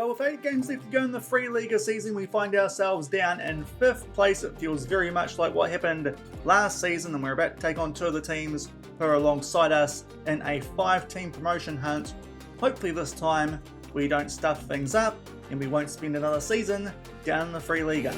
Well, with 8 games left to go in the Free Liga season, we find ourselves down in 5th place. It feels very much like what happened last season, and we're about to take on 2 of the teams who are alongside us in a 5-team promotion hunt. Hopefully this time we don't stuff things up and we won't spend another season down in the Free Liga.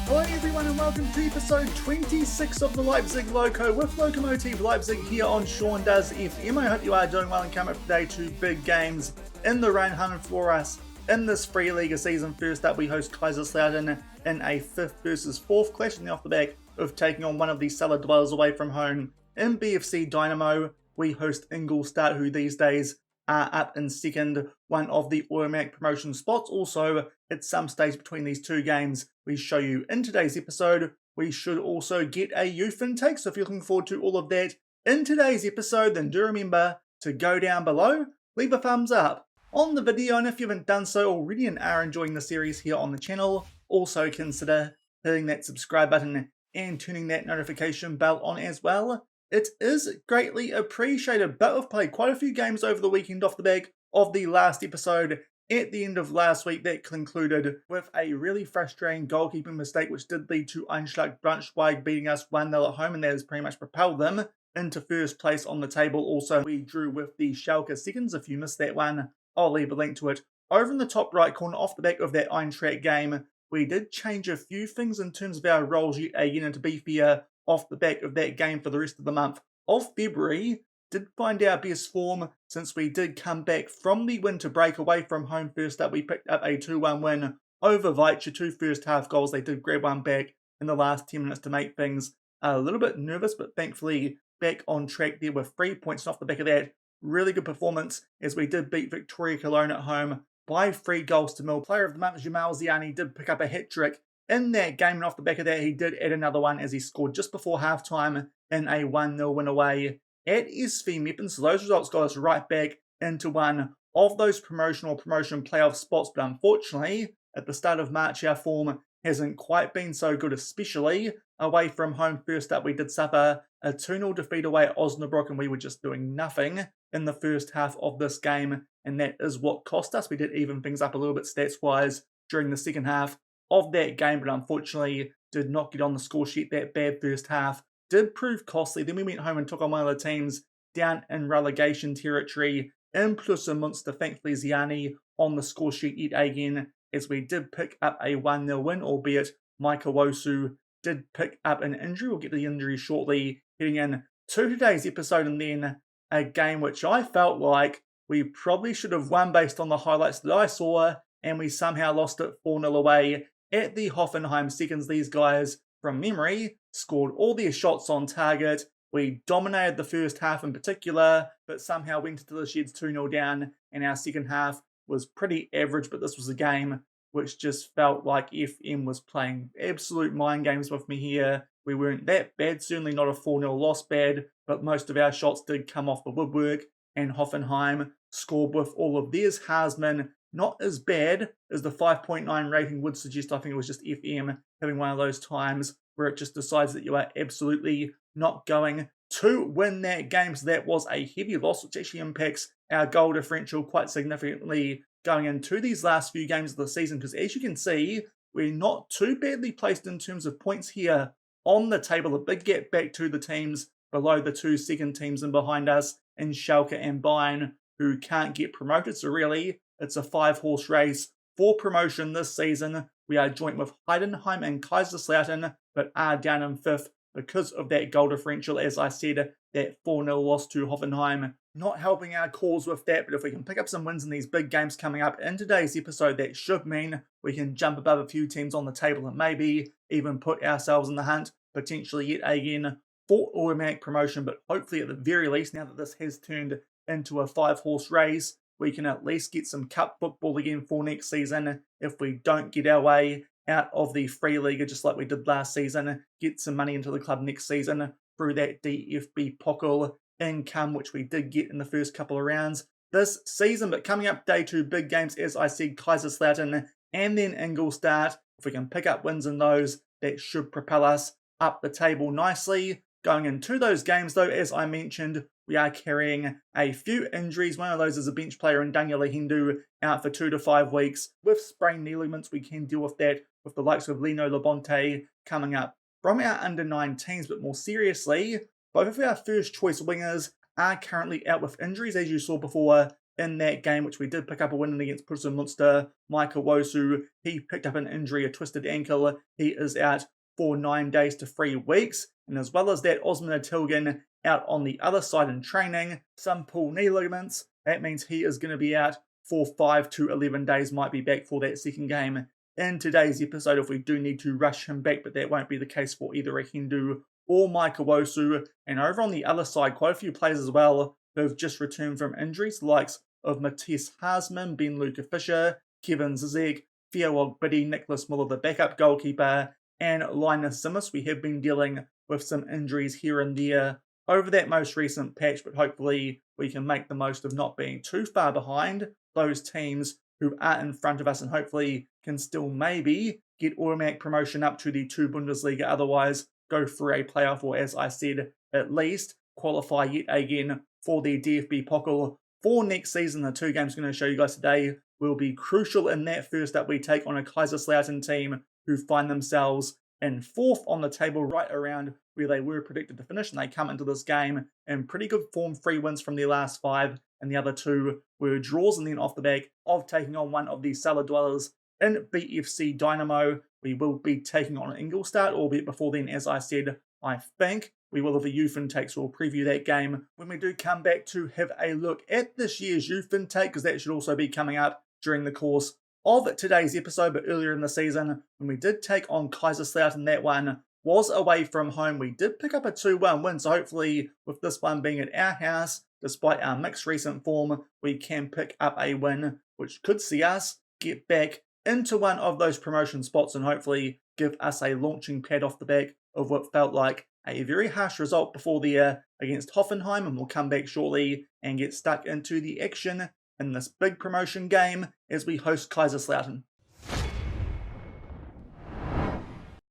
Hello everyone and welcome to episode 26 of the Leipzig Loko with Lokomotive Leipzig here on Sean Does FM. I hope you are doing well and come up today to big games in the round hunt for us in this Free Liga season. First up we host Kaiserslautern in a 5th versus 4th clash, and off the back of taking on one of the cellar dwellers away from home in BFC Dynamo. We host Ingolstadt, who these days are up in 2nd, one of the automatic promotion spots. Also, at some stage between these 2 games we show you in today's episode, we should also get a youth intake. So if you're looking forward to all of that in today's episode, then do remember to go down below, leave a thumbs up on the video, and if you haven't done so already and are enjoying the series here on the channel, also consider hitting that subscribe button and turning that notification bell on as well. It is greatly appreciated, but we've played quite a few games over the weekend off the back of the last episode at the end of last week that concluded with a really frustrating goalkeeping mistake which did lead to Ingolstadt Braunschweig beating us 1-0 at home, and that has pretty much propelled them into first place on the table. Also, we drew with the Schalke seconds. If you missed that one, I'll leave a link to it over in the top right corner. Off the back of that Eintracht game, we did change a few things in terms of our roles yet again, and to be fair, off the back of that game for the rest of the month of February, did find our best form since we did come back from the winter break away from home. First up, we picked up a 2-1 win over Weitsche, 2 first half goals. They did grab one back in the last 10 minutes to make things a little bit nervous, but thankfully back on track there with 3 points. And off the back of that, really good performance as we did beat Victoria Cologne at home by 3 goals to 0. Player of the month, Jamal Ziani, did pick up a hat-trick in that game, and off the back of that, he did add another one as he scored just before halftime in a 1-0 win away at SV Meppen. So those results got us right back into one of those promotion playoff spots. But unfortunately, at the start of March, our form hasn't quite been so good, especially away from home. First up, we did suffer a 2-0 defeat away at Osnabrück, and we were just doing nothing in the first half of this game, and that is what cost us. We did even things up a little bit stats-wise during the second half of that game, but unfortunately did not get on the score sheet. That bad first half did prove costly. Then we went home and took on one of the teams down in relegation territory in Plusa Munster. Thankfully, Ziani on the score sheet yet again, as we did pick up a 1-0 win, albeit Micah Wosu did pick up an injury. We'll get to the injury shortly, heading in to today's episode, and then a game which I felt like we probably should have won based on the highlights that I saw, and we somehow lost it 4-0 away at the Hoffenheim seconds. These guys, from memory, scored all their shots on target. We dominated the first half in particular, but somehow went into the sheds 2-0 down, and our second half was pretty average. But this was a game which just felt like FM was playing absolute mind games with me here. We weren't that bad, certainly not a 4-0 loss bad, but most of our shots did come off the woodwork, and Hoffenheim scored with all of theirs. Haasman, not as bad as the 5.9 rating would suggest. I think it was just FM having one of those times where it just decides that you are absolutely not going to win that game. So that was a heavy loss, which actually impacts our goal differential quite significantly going into these last few games of the season, because as you can see, we're not too badly placed in terms of points here on the table. A big gap back to the teams below the 2 second teams and behind us in Schalke and Bayern, who can't get promoted. So really, it's a 5-horse race for promotion this season. We are joint with Heidenheim and Kaiserslautern, but are down in 5th because of that goal differential. As I said, that 4-0 loss to Hoffenheim not helping our cause with that, but if we can pick up some wins in these big games coming up in today's episode, that should mean we can jump above a few teams on the table and maybe even put ourselves in the hunt, potentially yet again, for automatic promotion. But hopefully at the very least, now that this has turned into a 5-horse race, we can at least get some cup football again for next season. If we don't get our way out of the Free Liga just like we did last season, get some money into the club next season through that DFB Pokal income, which we did get in the first couple of rounds this season. But coming up, day 2, big games, as I said, Kaiserslautern and then Ingolstadt. If we can pick up wins in those, that should propel us up the table nicely. Going into those games though, as I mentioned, we are carrying a few injuries. One of those is a bench player in Daniel Hindu out for 2 to 5 weeks. With sprained knee ligaments, we can deal with that with the likes of Lino Labonte coming up from our under-19s. But more seriously, both of our first choice wingers are currently out with injuries, as you saw before in that game, which we did pick up a win against Preußen Munster. Michael Wosu, he picked up an injury, a twisted ankle. He is out for 9 days to 3 weeks. And as well as that, Osman Tilgan out on the other side in training, some pull knee ligaments. That means he is going to be out for 5 to 11 days, might be back for that second game in today's episode if we do need to rush him back, but that won't be the case for either a Hindu or Michael Wosu. And over on the other side, quite a few players as well who have just returned from injuries, the likes of Matthias Hasman, Ben Luca Fischer, Kevin Zizek, Theo Ogbidi, Nicholas Muller, the backup goalkeeper, and Linus Simmons. We have been dealing with some injuries here and there over that most recent patch, but hopefully we can make the most of not being too far behind those teams who are in front of us and hopefully can still maybe get automatic promotion up to the 2 Bundesliga, otherwise go through a playoff or, as I said, at least qualify yet again for the DFB Pokal for next season. The 2 games I'm going to show you guys today will be crucial in that. First up, we take on a Kaiserslautern team who find themselves in 4th on the table, right around where they were predicted to finish, and they come into this game in pretty good form, 3 wins from their last 5, and the other 2 were draws. And then off the back of taking on one of the cellar dwellers in BFC Dynamo, we will be taking on Ingolstadt, albeit before then, as I said, I think we will have a youth intake, so we'll preview that game when we do come back to have a look at this year's youth intake, because that should also be coming up during the course of today's episode. But earlier in the season, when we did take on Kaiserslautern, that one was away from home. We did pick up a 2-1 win, so hopefully with this one being at our house, despite our mixed recent form, we can pick up a win, which could see us get back into one of those promotion spots and hopefully give us a launching pad off the back of what felt like a very harsh result before the against Hoffenheim. And we'll come back shortly and get stuck into the action in this big promotion game as we host Kaiserslautern.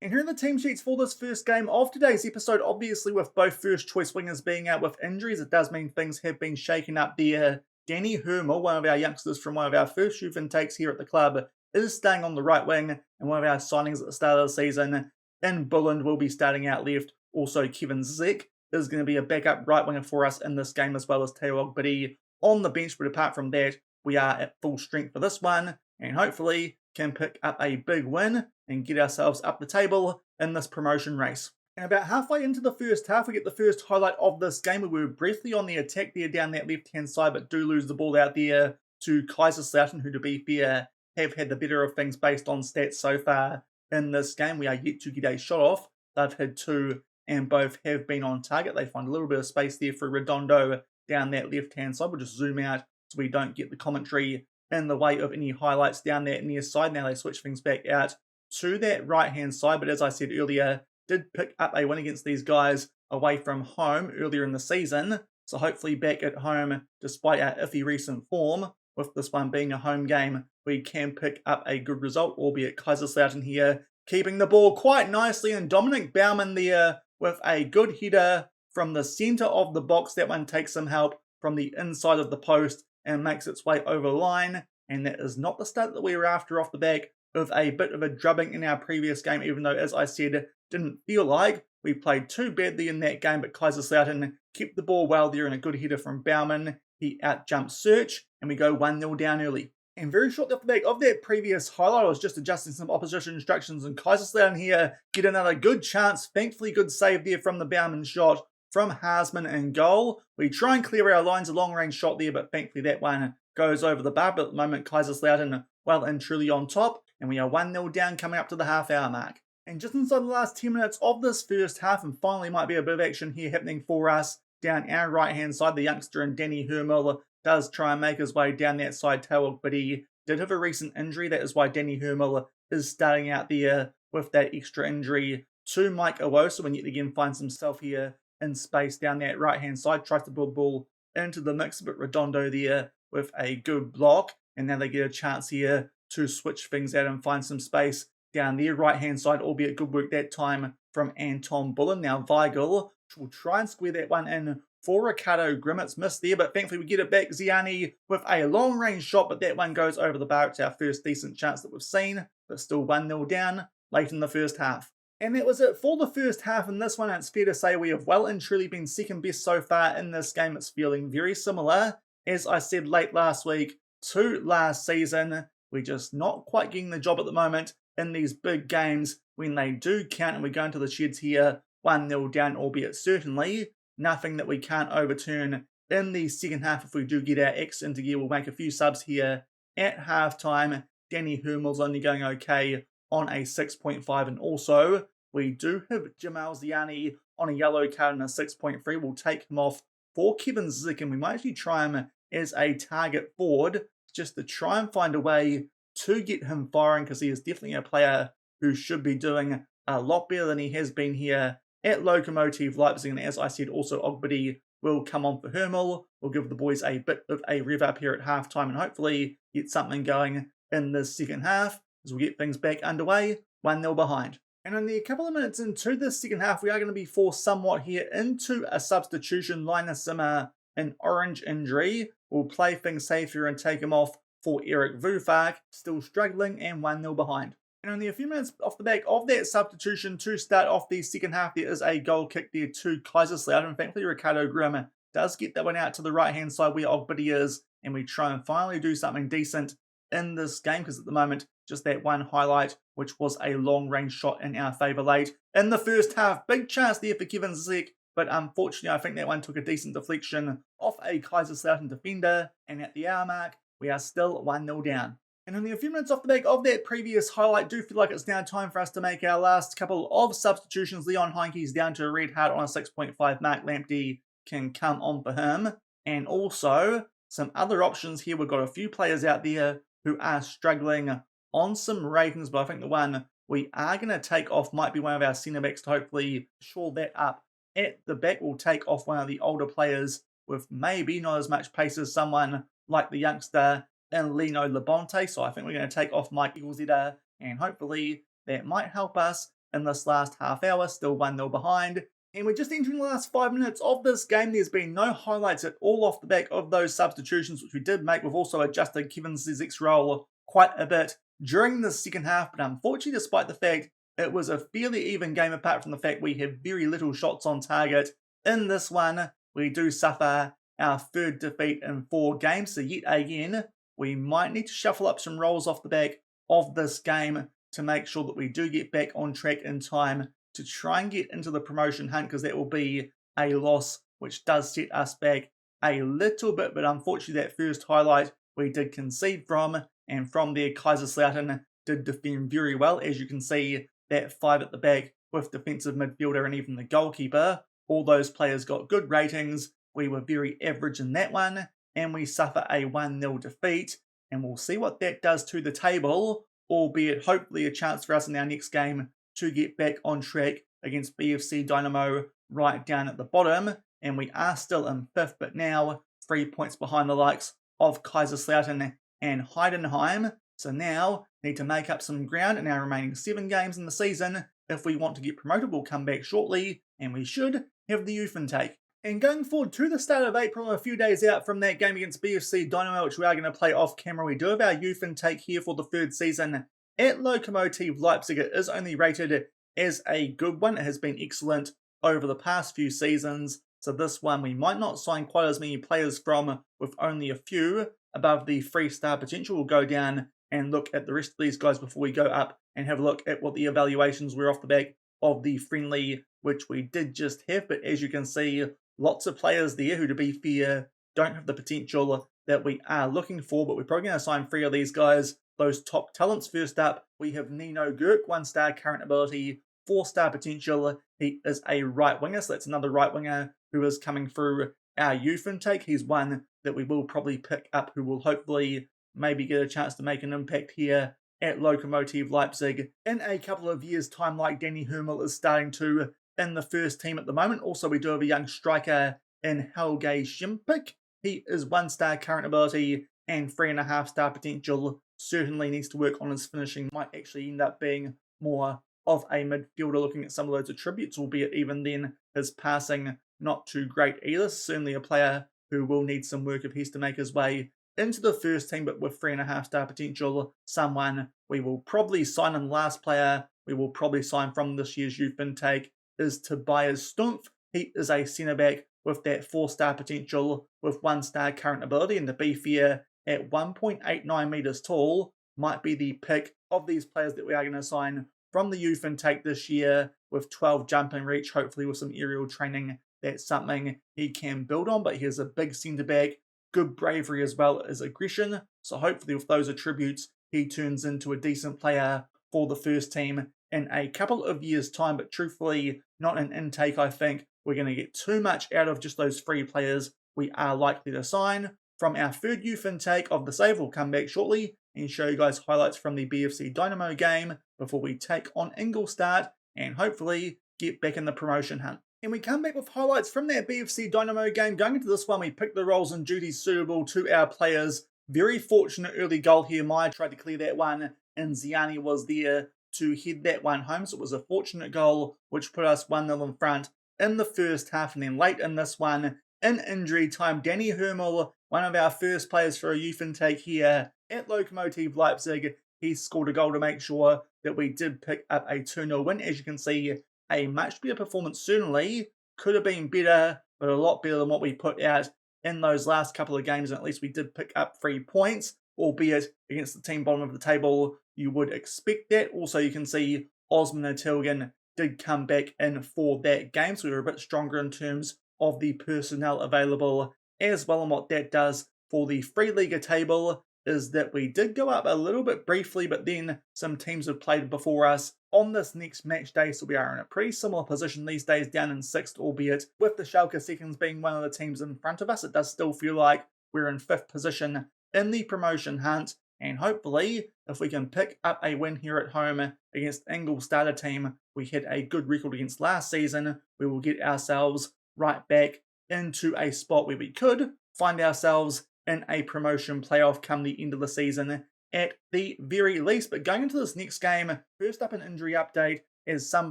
And here are the team sheets for this first game of today's episode. Obviously, with both first choice wingers being out with injuries, it does mean things have been shaken up there. Danny Hermel, one of our youngsters from one of our first youth intakes here at the club, is staying on the right wing, and one of our signings at the start of the season in Bulland will be starting out left. Also, Kevin Zizek is going to be a backup right winger for us in this game, as well as Theo Ogbidi on the bench. But apart from that, we are at full strength for this one, and hopefully can pick up a big win and get ourselves up the table in this promotion race. And about halfway into the first half, we get the first highlight of this game. We were briefly on the attack there down that left-hand side, but do lose the ball out there to Kaiserslautern, who, to be fair, have had the better of things based on stats so far in this game. We are yet to get a shot off. They've had 2, and both have been on target. They find a little bit of space there for Redondo down that left-hand side. We'll just zoom out so we don't get the commentary in the way of any highlights down that near side. Now they switch things back out to that right-hand side, but as I said earlier, did pick up a win against these guys away from home earlier in the season. So hopefully back at home, despite our iffy recent form, with this one being a home game, we can pick up a good result, albeit Kaiserslautern here keeping the ball quite nicely, and Dominic Baumann there with a good header from the centre of the box. That one takes some help from the inside of the post and makes its way over the line, and that is not the start that we were after off the back of a bit of a drubbing in our previous game, even though, as I said, didn't feel like we played too badly in that game. But Kaiserslautern kept the ball well there, and a good header from Baumann. He outjumps Search, and we go 1-0 down early. And very shortly off the back of that previous highlight, I was just adjusting some opposition instructions, and Kaiserslautern here get another good chance. Thankfully, good save there from the Baumann shot from Hasman in goal. We try and clear our lines, a long-range shot there, but thankfully that one goes over the bar. But at the moment, Kaiserslautern well and truly on top, and we are 1-0 down coming up to the half-hour mark. And just inside the last 10 minutes of this first half, and finally might be a bit of action here happening for us down our right-hand side. The youngster in Danny Hermel does try and make his way down that side tail, but he did have a recent injury. That is why Danny Hermel is starting out there with that extra injury to Mike Iwosa, and yet again finds himself here in space down that right-hand side. Tries to build the ball into the mix, but Redondo there with a good block. And now they get a chance here to switch things out and find some space down their right-hand side, albeit good work that time from Anton Bullen. Now Weigl will try and square that one in for Ricardo Grimm. It's missed there, but thankfully we get it back. Ziani with a long-range shot, but that one goes over the bar. It's our first decent chance that we've seen, but still 1-0 down late in the first half. And that was it for the first half in this one. It's fair to say we have well and truly been second best so far in this game. It's feeling very similar, as I said late last week, to last season. We're just not quite getting the job at the moment in these big games when they do count, and we go into the sheds here 1-0 down, albeit certainly nothing that we can't overturn in the second half. If we do get our X into gear, we'll make a few subs here at halftime. Danny Hermel's only going okay on a 6.5, and also we do have Jamal Ziani on a yellow card and a 6.3. We'll take him off for Kevin Zick, and we might actually try him as a target forward just to try and find a way to get him firing, because he is definitely a player who should be doing a lot better than he has been here at Lokomotive Leipzig. And as I said, also Ogbedy will come on for Hermel. We'll give the boys a bit of a rev up here at halftime and hopefully get something going in the second half as we get things back underway, 1-0 behind. And only a couple of minutes into the second half, we are going to be forced somewhat here into a substitution. Linus Zimmer, an orange injury. We'll play things safe here and take him off for Eric Vufak, still struggling and 1-0 behind. And only a few minutes off the back of that substitution to start off the second half, there is a goal kick there to Kaiserslautern. Thankfully, Ricardo Grimm does get that one out to the right-hand side where Ogbedy is, and we try and finally do something decent in this game, because at the moment, just that one highlight, which was a long-range shot in our favour late in the first half. Big chance there for Kevin Zick, but unfortunately, I think that one took a decent deflection off a Kaiserslautern defender, and at the hour mark, we are still 1-0 down. And only a few minutes off the back of that previous highlight, do feel like it's now time for us to make our last couple of substitutions. Leon Heinke's down to a red heart on a 6.5. Mark Lamptey can come on for him. And also, some other options here. We've got a few players out there who are struggling on some ratings, but I think the one we are going to take off might be one of our centre backs to hopefully shore that up. At the back, we'll take off one of the older players with maybe not as much pace as someone like the youngster and Lino Labonte. So I think we're going to take off Mike Eagleseder, and hopefully that might help us in this last half hour, still 1-0 behind. And we're just entering the last 5 minutes of this game. There's been no highlights at all off the back of those substitutions, which we did make. We've also adjusted Kevin Zick's role quite a bit during the second half, but unfortunately, despite the fact it was a fairly even game, apart from the fact we have very little shots on target in this one, we do suffer our third defeat in 4 games. So yet again, we might need to shuffle up some roles off the back of this game to make sure that we do get back on track in time to try and get into the promotion hunt, because that will be a loss which does set us back a little bit. But unfortunately, that first highlight we did concede from, and from there Kaiserslautern did defend very well. As you can see, that 5 at the back with defensive midfielder and even the goalkeeper, all those players got good ratings. We were very average in that one, and we suffer a 1-0 defeat, and we'll see what that does to the table, albeit hopefully a chance for us in our next game to get back on track against BFC Dynamo right down at the bottom. And we are still in 5th, but now 3 points behind the likes of Kaiserslautern and Heidenheim. So now need to make up some ground in our remaining 7 games in the season if we want to get promoted. We'll come back shortly, and we should have the youth intake. And going forward to the start of April, a few days out from that game against BFC Dynamo, which we are going to play off camera, we do have our youth intake here for the 3rd season at Lokomotive Leipzig. It is only rated as a good one. It has been excellent over the past few seasons. So this one we might not sign quite as many players from, with only a few above the 3-star potential. We'll go down and look at the rest of these guys before we go up and have a look at what the evaluations were off the back of the friendly, which we did just have. But as you can see, lots of players there who, to be fair, don't have the potential that we are looking for, but we're probably going to sign 3 of these guys, those top talents. First up, we have Nino Gurk, 1-star current ability, 4-star potential. He is a right winger, so that's another right winger who is coming through our youth intake. He's one that we will probably pick up, who will hopefully maybe get a chance to make an impact here at Lokomotive Leipzig in a couple of years' time, like Danny Hermel is starting to in the first team at the moment. Also, we do have a young striker in Helge Schempik. He is 1-star current ability and 3.5-star potential. certainly needs to work on his finishing, might actually end up being more of a midfielder looking at some of those attributes, albeit even then his passing not too great either. Certainly a player who will need some work if he's to make his way into the first team, but with 3.5 star potential, someone we will probably sign. And last player we will probably sign from this year's youth intake is Tobias Stumpf. He is a centre back with that 4-star potential with 1-star current ability, and to be fair, at 1.89 metres tall, might be the pick of these players that we are going to sign from the youth intake this year, with 12 jumping reach, hopefully with some aerial training. That's something he can build on, but he has a big centre back, good bravery as well as aggression, so hopefully with those attributes he turns into a decent player for the first team in a couple of years' time. But truthfully, not an intake I think we're going to get too much out of just those 3 players we are likely to sign. From our third youth intake of the save, we'll come back shortly and show you guys highlights from the BFC Dynamo game before we take on Ingolstadt and hopefully get back in the promotion hunt. And we come back with highlights from that BFC Dynamo game. Going into this one, we picked the roles and duties suitable to our players. Very fortunate early goal here. Maya tried to clear that one, and Ziani was there to head that one home. So it was a fortunate goal, which put us 1-0 in front in the first half. And then late in this one, in injury time, Danny Hermel, one of our first players for a youth intake here at Lokomotive Leipzig, he scored a goal to make sure that we did pick up a 2-0 win. As you can see, a much better performance. Certainly could have been better, but a lot better than what we put out in those last couple of games. And at least we did pick up 3 points, albeit against the team bottom of the table. You would expect that. Also, you can see Osman and Tilgan did come back in for that game, so we were a bit stronger in terms of the personnel available as well. And what that does for the Free Liga table is that we did go up a little bit briefly, but then some teams have played before us on this next match day, so we are in a pretty similar position these days, down in 6th, albeit with the Schalke seconds being one of the teams in front of us. It does still feel like we're in 5th position in the promotion hunt, and hopefully if we can pick up a win here at home against Ingolstadt, a team we had a good record against last season, we will get ourselves right back into a spot where we could find ourselves in a promotion playoff come the end of the season at the very least. But going into this next game, first up an injury update, as some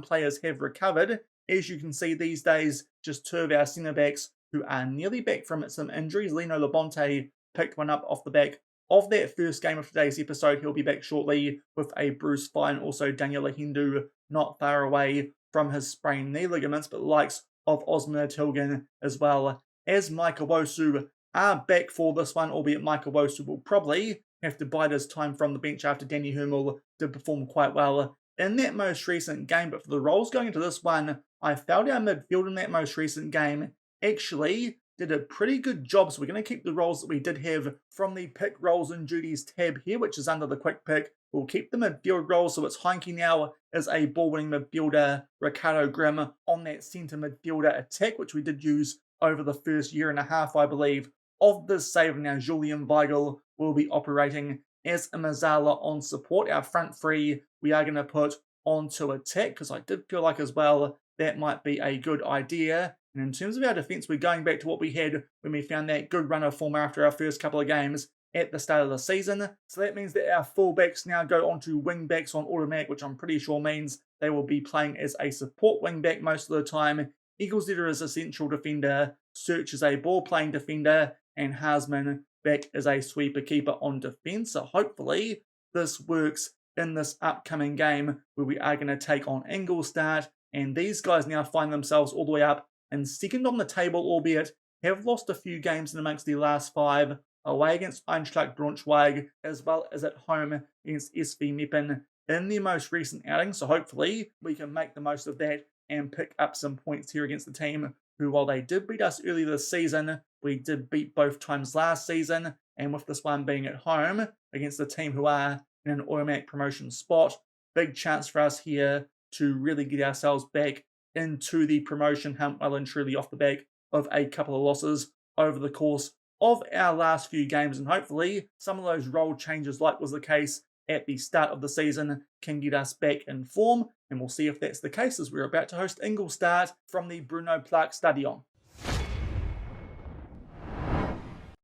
players have recovered. As you can see these days, just 2 of our centre backs who are nearly back from some injuries. Lino Labonte picked one up off the back of that first game of today's episode. He'll be back shortly with a bruised thigh, and also Daniel Ahindu not far away from his sprained knee ligaments, but the likes of Osman Tilgan as well as Micah Wosu are back for this one, albeit Micah Wosu will probably have to bide his time from the bench after Danny Hermel did perform quite well in that most recent game. But for the roles going into this one, I felt our midfield in that most recent game actually did a pretty good job. So we're going to keep the roles that we did have from the pick roles and duties tab here, which is under the quick pick. We'll keep the midfield roles, so it's Heinke now as a ball-winning midfielder, Ricardo Grimm on that centre midfielder attack, which we did use over the first year and a half, I believe, of this save. Now Julian Weigel will be operating as a Mazzala on support. Our front 3 we are going to put onto attack, because I did feel like as well that might be a good idea. And in terms of our defence, we're going back to what we had when we found that good run of form after our first couple of games at the start of the season. So that means that our fullbacks now go onto wing backs on automatic, which I'm pretty sure means they will be playing as a support wing back most of the time. Eagles-Letter is a central defender, Search is a ball-playing defender, and Harsman back as a sweeper keeper on defence. So hopefully this works in this upcoming game where we are going to take on Ingolstadt, and these guys now find themselves all the way up in 2nd on the table, albeit have lost a few games in amongst the last 5, away against Eintracht Braunschweig, as well as at home against SV Meppen in the most recent outing. So hopefully we can make the most of that and pick up some points here against the team who, while they did beat us earlier this season, we did beat both times last season. And with this one being at home against the team who are in an automatic promotion spot, big chance for us here to really get ourselves back into the promotion hunt well and truly off the back of a couple of losses over the course of our last few games. And hopefully some of those role changes, like was the case at the start of the season, can get us back in form. And we'll see if that's the case, as we're about to host Ingolstadt from the Bruno Plack Stadion.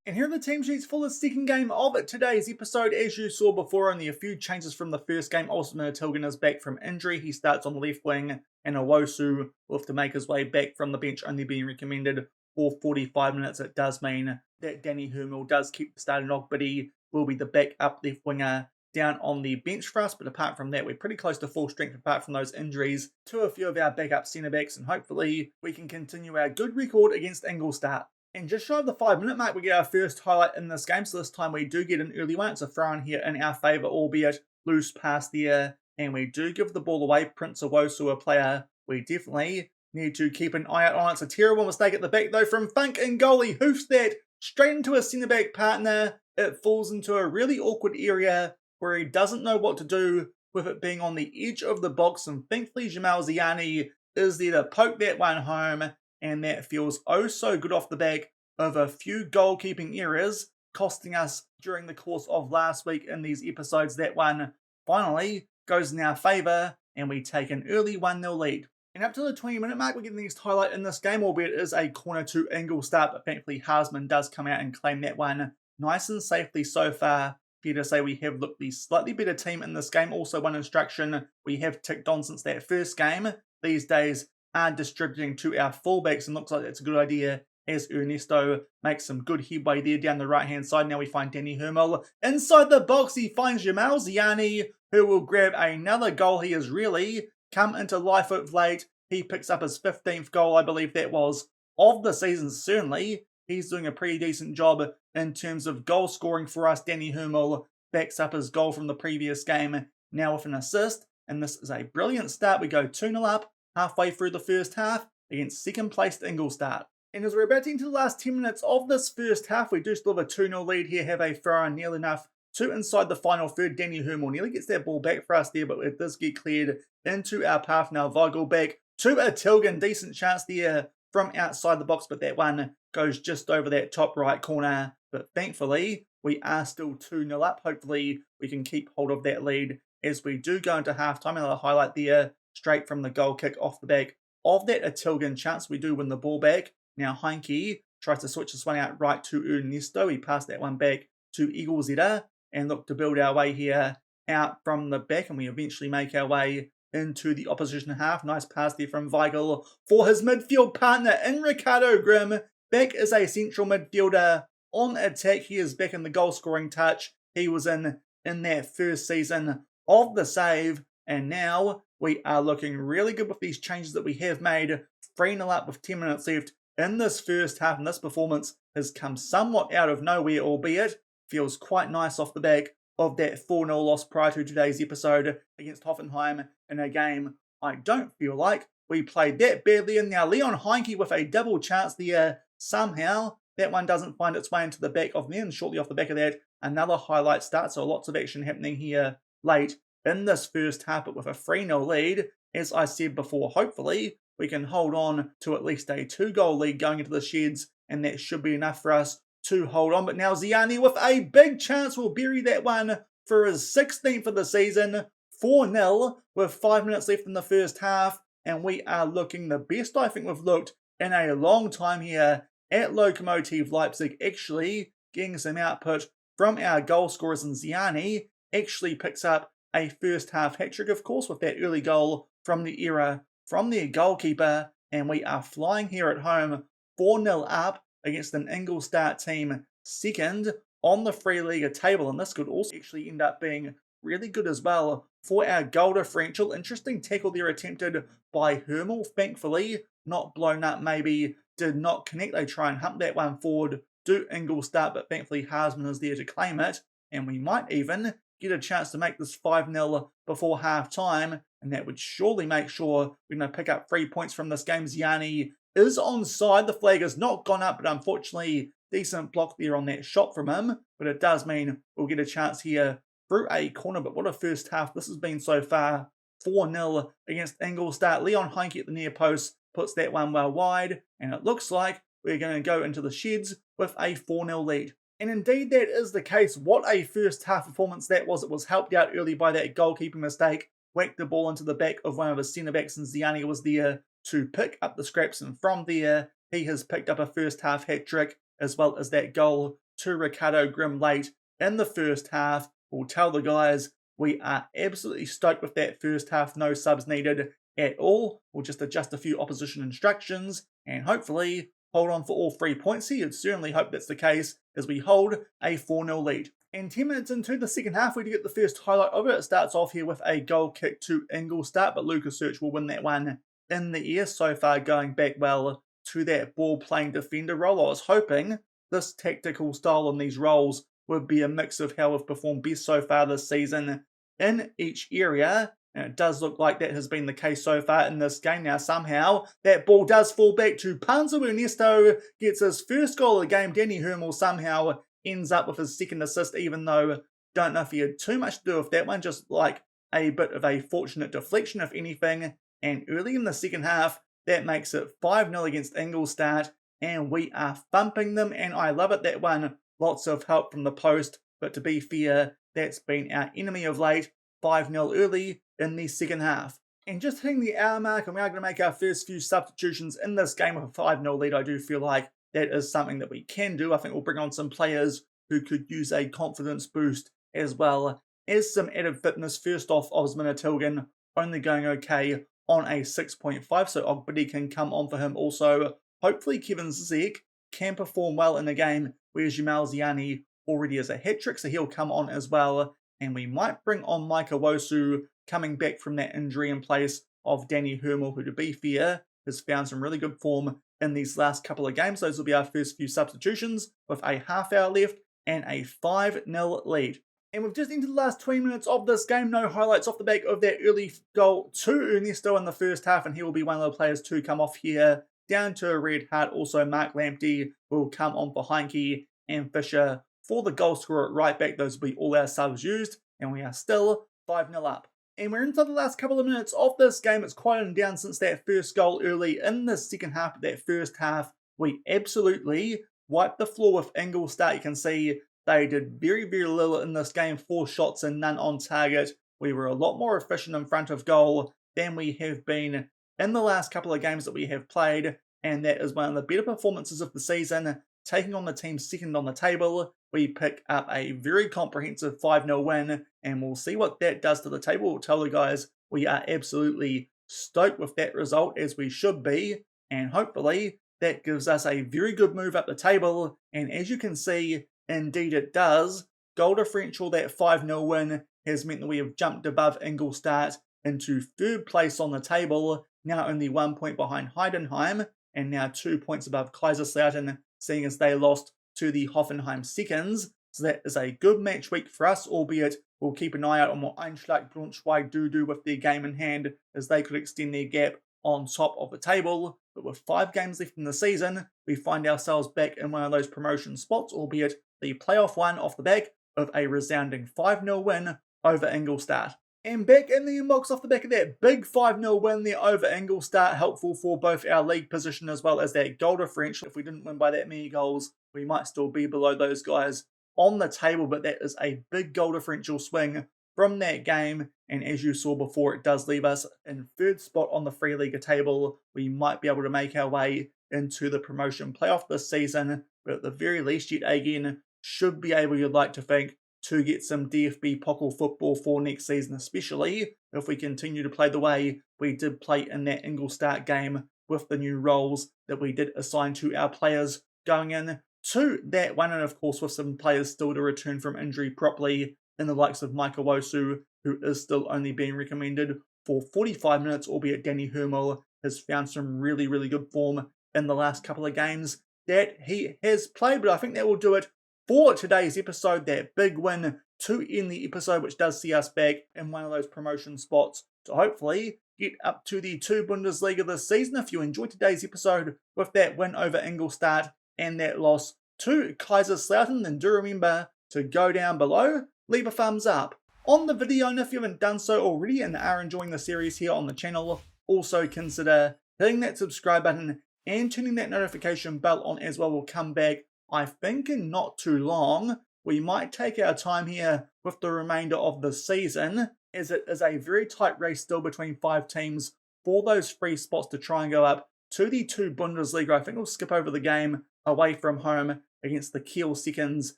And here are the team sheets for the second game of today's episode. As you saw before, only a few changes from the first game. Osman Tilgan is back from injury. He starts on the left wing, and Owosu will have to make his way back from the bench, only being recommended for 45 minutes. It does mean that Danny Hummel does keep the starting log, but he will be the backup left winger down on the bench for us. But apart from that, we're pretty close to full strength apart from those injuries to a few of our backup centre backs, and hopefully we can continue our good record against Ingolstadt. And just shy of the 5-minute mark, we get our first highlight in this game. So this time we do get an early one. It's a throw in here in our favour, albeit loose pass there. And we do give the ball away. Prince Owosu, a player we definitely need to keep an eye out on. It's a terrible mistake at the back though from Funk, and goalie hoofs that straight into a centre-back partner. It falls into a really awkward area where he doesn't know what to do with it being on the edge of the box. And thankfully Jamal Ziani is there to poke that one home. And that feels oh so good off the back of a few goalkeeping errors costing us during the course of last week in these episodes. That one finally goes in our favour and we take an early 1-0 lead. And up to the 20-minute mark, we get the next highlight in this game, albeit it is a corner to Ingolstadt, but thankfully Harsman does come out and claim that one nice and safely so far. Fair to say we have looked the slightly better team in this game. Also one instruction we have ticked on since that first game these days are distributing to our fullbacks, and looks like that's a good idea as Ernesto makes some good headway there down the right hand side. Now we find Danny Hummel inside the box. He finds Jamal Ziani, who will grab another goal. He has really come into life of late. He picks up his 15th goal, I believe that was, of the season. Certainly he's doing a pretty decent job in terms of goal scoring for us. Danny Hummel backs up his goal from the previous game now with an assist, and this is a brilliant start. We go 2-0 up halfway through the first half against second placed Ingolstadt. And as we're about to enter the last 10 minutes of this first half, we do still have a 2-0 lead here, have a throw in nearly enough to inside the final third. Danny Hummel nearly gets that ball back for us there, but it does get cleared into our path now. Weigel back to a Tilgan, decent chance there from outside the box, but that one goes just over that top right corner. But thankfully, we are still 2-0 up. Hopefully, we can keep hold of that lead as we do go into halftime. Another highlight there, straight from the goal kick off the back of that Tilgan chance. We do win the ball back. Now Heinke tries to switch this one out right to Ernesto. He passed that one back to Ingolstadt and look to build our way here out from the back, and we eventually make our way into the opposition half. Nice pass there from Weigel for his midfield partner in Ricardo Grimm. Back as a central midfielder on attack. He is back in the goal scoring touch he was in that first season of the save, and now we are looking really good with these changes that we have made. 3-0 up with 10 minutes left in this first half, and this performance has come somewhat out of nowhere, albeit feels quite nice off the back of that 4-0 loss prior to today's episode against Hoffenheim in a game I don't feel like we played that badly in. Now Leon Heinke with a double chance there. Somehow that one doesn't find its way into the back of the end. Shortly off the back of that, another highlight starts. So lots of action happening here late in this first half, but with a 3-0 lead, as I said before, hopefully we can hold on to at least a 2-goal lead going into the sheds, and that should be enough for us to hold on. But now Ziani with a big chance will bury that one for his 16th of the season. 4-0 with 5 minutes left in the first half, and we are looking the best I think we've looked in a long time here at Lokomotive Leipzig, actually getting some output from our goal scorers, and Ziani actually picks up a first half hat-trick, of course, with that early goal from the era from their goalkeeper, and we are flying here at home 4-0 up against an Ingolstadt team second on the Free Liga table, and this could also actually end up being really good as well for our goal differential. Interesting tackle there attempted by Hummel, thankfully not blown up, maybe did not connect. They try and hump that one forward, do Ingolstadt, but thankfully Harsman is there to claim it, and we might even get a chance to make this 5-0 before half time, and that would surely make sure we're going to pick up 3 points from this game. Ziani is onside. The flag has not gone up, but unfortunately decent block there on that shot from him, but it does mean we'll get a chance here through a corner. But what a first half this has been so far. 4-0 against Ingolstadt. Leon Heinke at the near post puts that one well wide, and it looks like we're going to go into the sheds with a 4-0 lead. And indeed that is the case. What a first half performance that was. It was helped out early by that goalkeeping mistake. Whacked the ball into the back of one of his centre-backs, and Ziani was there to pick up the scraps, and from there he has picked up a first half hat-trick as well as that goal to Ricardo Grimm late in the first half will tell the guys we are absolutely stoked with that first half, no subs needed at all. We'll just adjust a few opposition instructions and hopefully hold on for all 3 points here. You'd certainly hope that's the case as we hold a 4-0 lead. And 10 minutes into the second half, we do get the first highlight of it. It starts off here with a goal kick to Ingolstadt, but Lucas Search will win that one in the air. So far going back well to that ball-playing defender role. I was hoping this tactical style and these roles would be a mix of how we've performed best so far this season in each area. And it does look like that has been the case so far in this game. Now somehow that ball does fall back to Panzo Ernesto, gets his first goal of the game. Danny Hermel somehow ends up with his second assist, even though don't know if he had too much to do with that one, just like a bit of a fortunate deflection if anything. And early in the second half, that makes it 5-0 against Ingolstadt, and we are thumping them, and I love it, that one. Lots of help from the post, but to be fair, that's been our enemy of late. 5-0 early in the second half. And just hitting the hour mark, and we are going to make our first few substitutions in this game with a 5-0 lead. I do feel like that is something that we can do. I think we'll bring on some players who could use a confidence boost as well as some added fitness. First off, Osman Atilgan only going okay on a 6.5, so Ogbidi can come on for him also. Hopefully Kevin Zizek can perform well in the game, whereas Jamal Ziani already has a hat-trick, so he'll come on as well. And we might bring on Micah Wosu coming back from that injury in place of Danny Hermel, who to be fair has found some really good form in these last couple of games. Those will be our first few substitutions with a half hour left and a 5-0 lead. And we've just entered the last 20 minutes of this game. No highlights off the back of that early goal to Ernesto in the first half, and he will be one of the players to come off here. Down to a red heart, also Mark Lamptey will come on for Heinke, and Fisher for the goal scorer at right back. Those will be all our subs used, and we are still 5-0 up. And we're into the last couple of minutes of this game. It's quieted down since that first goal early in the second half of that first half. We absolutely wiped the floor with Ingolstadt. You can see they did very, very little in this game. 4 shots and none on target. We were a lot more efficient in front of goal than we have been in the last couple of games that we have played. And that is one of the better performances of the season. Taking on the team second on the table, we pick up a very comprehensive 5-0 win, and we'll see what that does to the table. We'll tell the guys we are absolutely stoked with that result, as we should be, and hopefully that gives us a very good move up the table. And as you can see, indeed it does. Goal differential, that 5-0 win, has meant that we have jumped above Ingolstadt into third place on the table, now only 1 point behind Heidenheim, and now 2 points above Kaiserslautern, seeing as they lost to the Hoffenheim seconds. So that is a good match week for us, albeit we'll keep an eye out on what Eintracht Braunschweig do with their game in hand, as they could extend their gap on top of the table. But with 5 games left in the season, we find ourselves back in one of those promotion spots, albeit the playoff one off the back of a resounding 5-0 win over Ingolstadt. And back in the inbox off the back of that big 5-0 win there over Ingolstadt, helpful for both our league position as well as that goal differential. If we didn't win by that many goals, we might still be below those guys on the table, but that is a big goal differential swing from that game. And as you saw before, it does leave us in third spot on the Free Liga table. We might be able to make our way into the promotion playoff this season, but at the very least, yet again, should be able, you'd like to think, to get some DFB Pokal football for next season, especially if we continue to play the way we did play in that Ingolstadt game with the new roles that we did assign to our players going in to that one, and of course with some players still to return from injury properly in the likes of Micah Wosu, who is still only being recommended for 45 minutes, albeit Danny Hermel has found some really, really good form in the last couple of games that he has played. But I think that will do it for today's episode. That big win to end the episode, which does see us back in one of those promotion spots to hopefully get up to the 2 Bundesliga this season. If you enjoyed today's episode with that win over Ingolstadt and that loss to Kaiserslautern, then do remember to go down below, leave a thumbs up on the video, and if you haven't done so already and are enjoying the series here on the channel, also consider hitting that subscribe button and turning that notification bell on as well. We'll come back, I think, in not too long. We might take our time here with the remainder of the season, as it is a very tight race still between 5 teams for those free spots to try and go up to the 2 Bundesliga. I think we'll skip over the game away from home against the Kiel seconds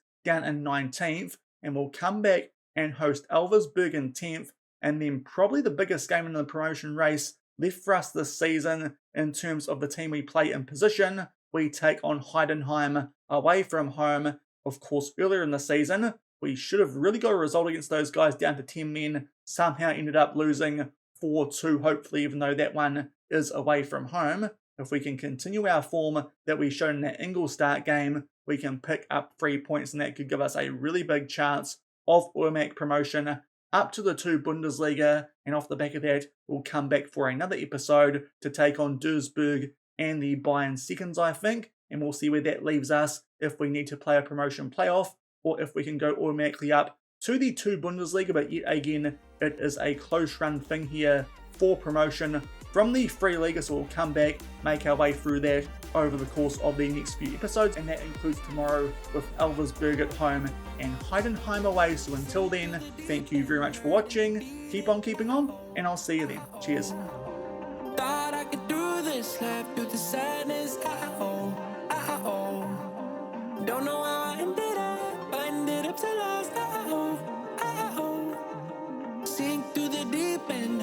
down in 19th, and we'll come back and host Elversberg in 10th, and then probably the biggest game in the promotion race left for us this season in terms of the team we play in position. We take on Heidenheim away from home. Of course, earlier in the season, we should have really got a result against those guys down to 10 men. Somehow ended up losing 4-2, hopefully, even though that one is away from home. If we can continue our form that we showed in that Ingolstadt game, we can pick up 3 points, and that could give us a really big chance of automatic promotion up to the 2 Bundesliga, and off the back of that, we'll come back for another episode to take on Duisburg and the Bayern seconds, I think, and we'll see where that leaves us if we need to play a promotion playoff, or if we can go automatically up to the 2 Bundesliga, but yet again, it is a close run thing here for promotion from the Free League, so we'll come back, make our way through that over the course of the next few episodes, and that includes tomorrow with Elversberg at home and Heidenheim away. So until then, thank you very much for watching, keep on keeping on, and I'll see you then. Cheers. Thought I could do this, life through the sadness. Don't know how I ended up so lost. Sink through the deep end.